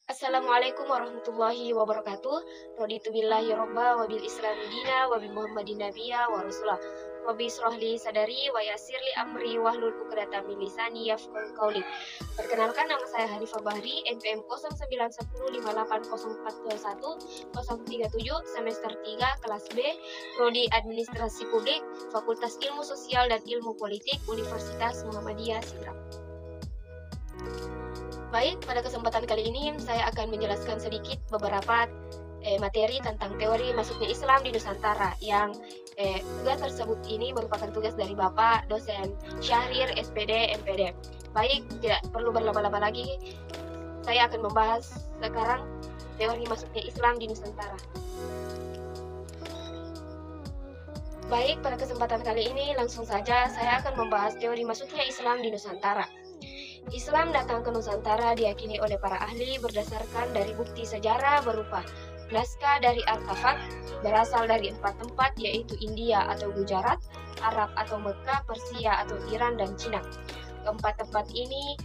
Assalamualaikum warahmatullahi wabarakatuh. Raditu billahi robba wa bil islami dina wa bi muhammadin nabiyya wa rasulah. Rabbi israh li sadari wa yassir li amri wahlul 'uqdatam min lisani yafqahu qawli. Perkenalkan, nama saya Hanifah Bahri, NPM 0910580421 semester 3 kelas B, Prodi Administrasi Publik, Fakultas Ilmu Sosial dan Ilmu Politik, Universitas Muhammadiyah Sidrap. Baik, pada kesempatan kali ini saya akan menjelaskan sedikit beberapa materi tentang teori masuknya Islam di Nusantara yang tugas tersebut ini merupakan tugas dari Bapak dosen Syahrir SPD MPD. Baik, tidak perlu berlama-lama lagi, saya akan membahas sekarang teori masuknya Islam di Nusantara. Baik, pada kesempatan kali ini langsung saja saya akan membahas teori masuknya Islam di Nusantara. Islam datang ke Nusantara diyakini oleh para ahli berdasarkan dari bukti sejarah berupa naskah dari artefak berasal dari 4 tempat, yaitu India atau Gujarat, Arab atau Mekah, Persia atau Iran, dan Cina. Keempat tempat ini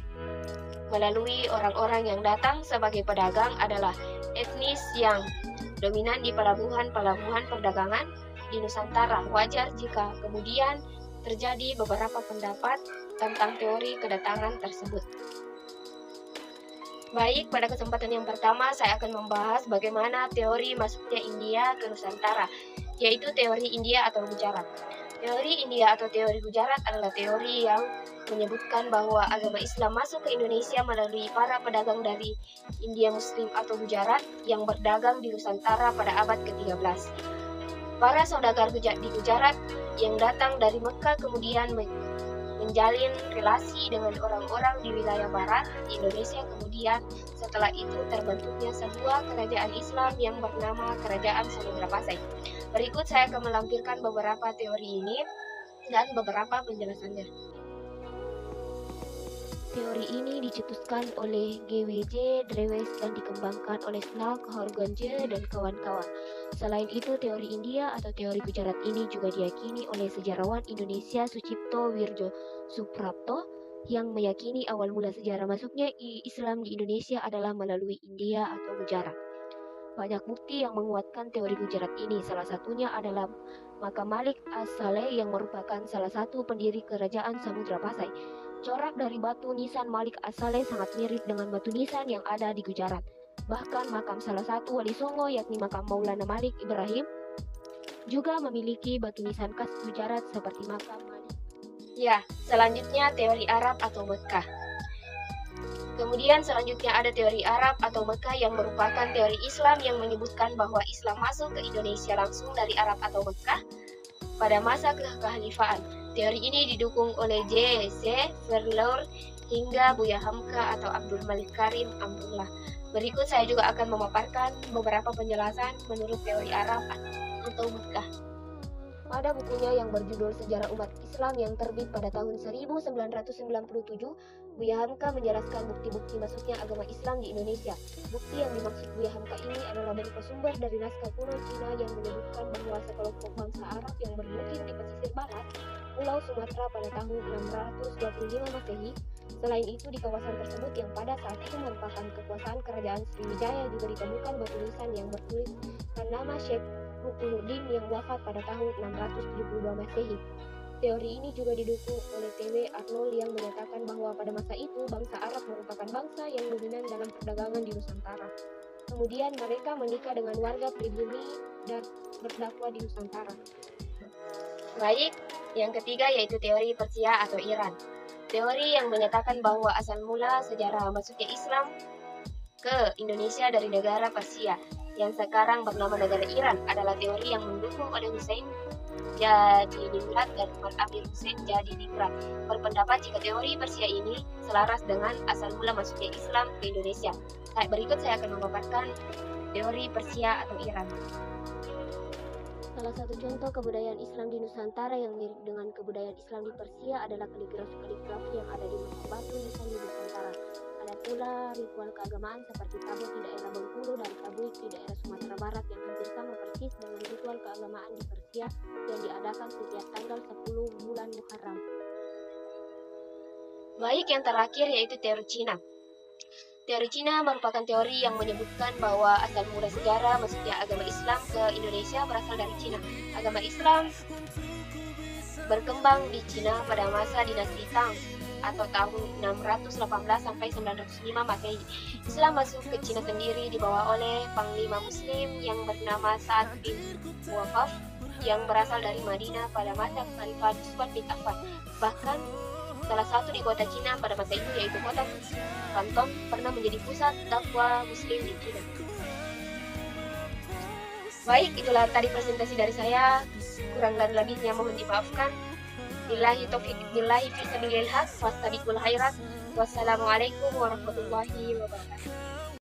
melalui orang-orang yang datang sebagai pedagang adalah etnis yang dominan di pelabuhan-pelabuhan perdagangan di Nusantara. Wajar jika kemudian terjadi beberapa pendapat tentang teori kedatangan tersebut. Baik, pada kesempatan yang pertama saya akan membahas bagaimana teori masuknya India ke Nusantara, yaitu teori India atau Gujarat. Teori India atau teori Gujarat adalah teori yang menyebutkan bahwa agama Islam masuk ke Indonesia melalui para pedagang dari India Muslim atau Gujarat yang berdagang di Nusantara pada abad ke-13. Para saudagar di Gujarat yang datang dari Mekah kemudian menjalin relasi dengan orang-orang di wilayah barat Indonesia. Kemudian setelah itu terbentuknya sebuah kerajaan Islam yang bernama Kerajaan Samudra Pasai. Berikut saya akan melampirkan beberapa teori ini dan beberapa penjelasannya. Teori ini dicetuskan oleh GWJ Drewes dan dikembangkan oleh Snell, Kahorgonje, dan kawan-kawan. Selain itu, teori India atau teori Gujarat ini juga diyakini oleh sejarawan Indonesia Sucipto Wirjo Suprapto yang meyakini awal mula sejarah masuknya Islam di Indonesia adalah melalui India atau Gujarat. Banyak bukti yang menguatkan teori Gujarat ini, salah satunya adalah makam Malik As-Saleh yang merupakan salah satu pendiri Kerajaan Samudra Pasai. Corak dari batu nisan Malik As-Saleh sangat mirip dengan batu nisan yang ada di Gujarat. Bahkan makam salah satu wali Songo, yakni makam Maulana Malik Ibrahim, juga memiliki batu nisan khas Gujarat seperti makam Malik. Ya, selanjutnya teori Arab atau Mekah. Kemudian selanjutnya ada teori Arab atau Mekah yang merupakan teori Islam yang menyebutkan bahwa Islam masuk ke Indonesia langsung dari Arab atau Mekah pada masa kekhalifahan. Teori ini didukung oleh J.C. Verloor hingga Buya Hamka atau Abdul Malik Karim Amrullah. Berikut saya juga akan memaparkan beberapa penjelasan menurut teori Arab atau Mekah. Pada bukunya yang berjudul Sejarah Umat Islam yang terbit pada tahun 1997, Buya Hamka menjelaskan bukti-bukti masuknya agama Islam di Indonesia. Bukti yang dimaksud Buya Hamka ini adalah berupa sumber dari naskah kuno Cina yang menyebutkan bahwa sekelompok bangsa Arab yang bermukim di pesisir barat Pulau Sumatera pada tahun 625 Masehi. Selain itu, di kawasan tersebut yang pada saat itu merupakan kekuasaan Kerajaan Sriwijaya juga ditemukan batu nisan yang bertuliskan nama Syekh Ruknuddin yang wafat pada tahun 672 Masehi. Teori ini juga didukung oleh T.W. Arnold yang menyatakan bahwa pada masa itu bangsa Arab merupakan bangsa yang dominan dalam perdagangan di Nusantara. Kemudian mereka menikah dengan warga pribumi dan berdakwah di Nusantara. Baik, yang ketiga yaitu teori Persia atau Iran. Teori yang menyatakan bahwa asal mula sejarah masuknya Islam ke Indonesia dari negara Persia yang sekarang bernama negara Iran adalah teori yang mendukung oleh Hussein Jadiningrat dan Umar Abdul Hussein Jadiningrat. Berpendapat jika teori Persia ini selaras dengan asal mula masuknya Islam ke Indonesia. Berikut saya akan memaparkan teori Persia atau Iran. Salah satu contoh kebudayaan Islam di Nusantara yang mirip dengan kebudayaan Islam di Persia adalah kaligrafi yang ada di makam batu nisan di Nusantara. Ada pula ritual keagamaan seperti tabut di daerah Bengkulu dan tabuik di daerah Sumatera Barat yang hampir sama persis dengan ritual keagamaan di Persia yang diadakan setiap tanggal 10 bulan Muharram. Baik, yang terakhir yaitu teori Cina. Teori Cina merupakan teori yang menyebutkan bahwa asal mula sejarah masuknya agama Islam ke Indonesia berasal dari Cina. Agama Islam berkembang di Cina pada masa dinasti Tang atau tahun 618 sampai 905 Masehi. Islam masuk ke Cina sendiri dibawa oleh panglima muslim yang bernama Sa'ad bin Mu'affaf yang berasal dari Madinah pada masa Khalifah Utsman bin Affan. Bahkan salah satu di kota Cina pada masa itu yaitu kota Kanton pernah menjadi pusat dakwah muslim di Cina. Baik, itulah tadi presentasi dari saya. Kurang dan lebihnya mohon dimaafkan. Billahi taufiq billahi fi sabilillah wastabiqul khairat. Wassalamualaikum warahmatullahi wabarakatuh.